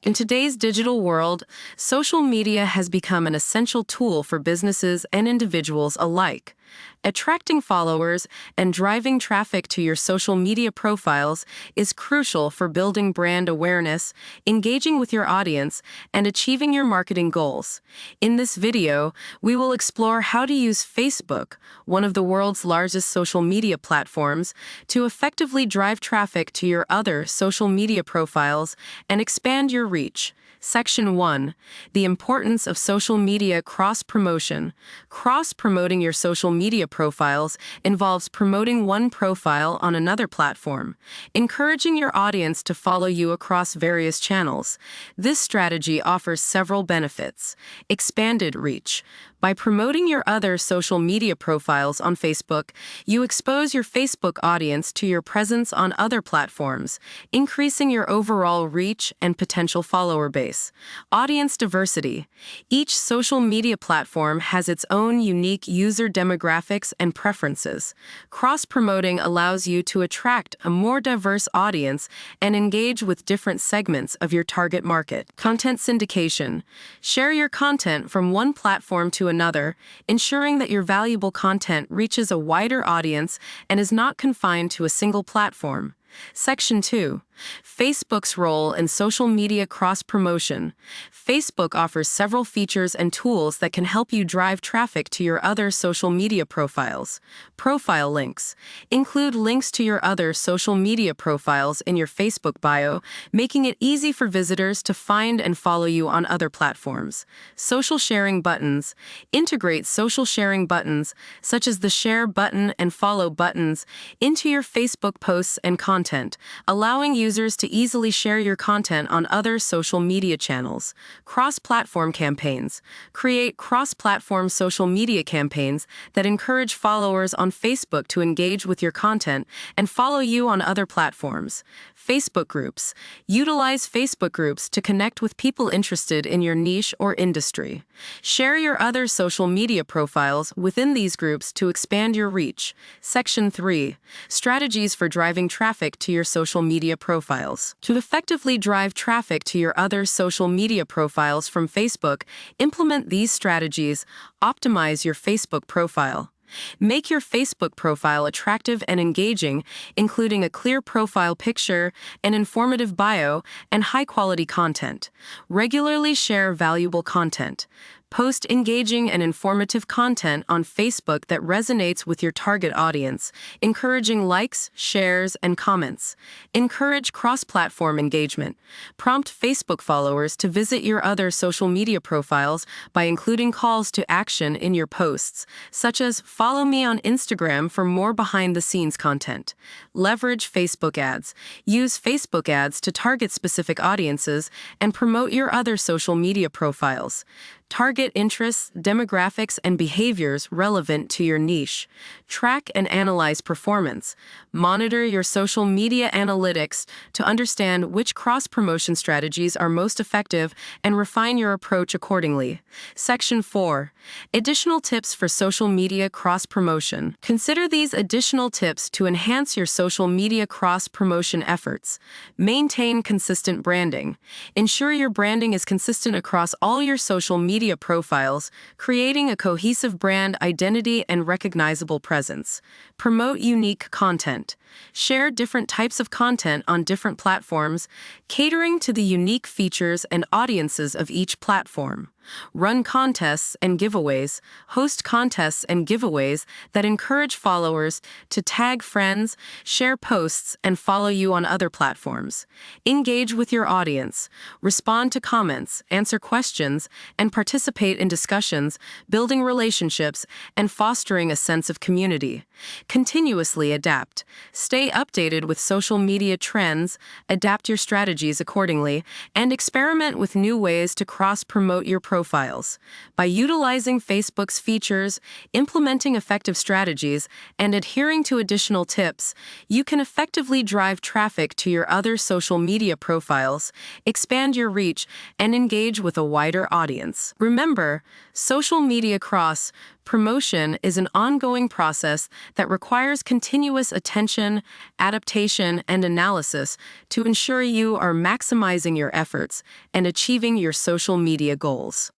In today's digital world, social media has become an essential tool for businesses and individuals alike. Attracting followers and driving traffic to your social media profiles is crucial for building brand awareness, engaging with your audience, and achieving your marketing goals. In this video, we will explore how to use Facebook, one of the world's largest social media platforms, to effectively drive traffic to your other social media profiles and expand your reach. Section 1. The importance of social media cross-promotion. Cross-promoting your social media profiles involves promoting one profile on another platform, encouraging your audience to follow you across various channels. This strategy offers several benefits. Expanded reach. By promoting your other social media profiles on Facebook, you expose your Facebook audience to your presence on other platforms, increasing your overall reach and potential follower base. Audience diversity. Each social media platform has its own unique user demographics and preferences. Cross-promoting allows you to attract a more diverse audience and engage with different segments of your target market. Content syndication. Share your content from one platform to another, ensuring that your valuable content reaches a wider audience and is not confined to a single platform. Section 2. Facebook's role in social media cross-promotion. Facebook offers several features and tools that can help you drive traffic to your other social media profiles. Profile links. Include links to your other social media profiles in your Facebook bio, making it easy for visitors to find and follow you on other platforms. Social sharing buttons. Integrate social sharing buttons, such as the share button and follow buttons, into your Facebook posts and content, allowing users to easily share your content on other social media channels. Cross-platform campaigns. Create cross-platform social media campaigns that encourage followers on Facebook to engage with your content and follow you on other platforms. Facebook groups. Utilize Facebook groups to connect with people interested in your niche or industry. Share your other social media profiles within these groups to expand your reach. Section 3. Strategies for driving traffic to your social media profiles. To effectively drive traffic to your other social media profiles from Facebook, implement these strategies. Optimize your Facebook profile. Make your Facebook profile attractive and engaging, including a clear profile picture, an informative bio, and high-quality content. Regularly share valuable content. Post engaging and informative content on Facebook that resonates with your target audience, encouraging likes, shares, and comments. Encourage cross-platform engagement. Prompt Facebook followers to visit your other social media profiles by including calls to action in your posts, such as "Follow me on Instagram for more behind-the-scenes content." Leverage Facebook ads. Use Facebook ads to target specific audiences and promote your other social media profiles. Target interests, demographics, and behaviors relevant to your niche. Track and analyze performance. Monitor your social media analytics to understand which cross-promotion strategies are most effective and refine your approach accordingly. Section 4. Additional tips for social media cross-promotion. Consider these additional tips to enhance your social media cross-promotion efforts. Maintain consistent branding. Ensure your branding is consistent across all your social media profiles, creating a cohesive brand identity and recognizable presence. Promote unique content. Share different types of content on different platforms, catering to the unique features and audiences of each platform. Run contests and giveaways. Host contests and giveaways that encourage followers to tag friends, share posts, and follow you on other platforms. Engage with your audience. Respond to comments, answer questions, and participate in discussions, building relationships and fostering a sense of community. Continuously adapt. Stay updated with social media trends, adapt your strategies accordingly, and experiment with new ways to cross-promote your profiles. By utilizing Facebook's features, implementing effective strategies, and adhering to additional tips, you can effectively drive traffic to your other social media profiles, expand your reach, and engage with a wider audience. Remember, social media cross Promotion is an ongoing process that requires continuous attention, adaptation, and analysis to ensure you are maximizing your efforts and achieving your social media goals.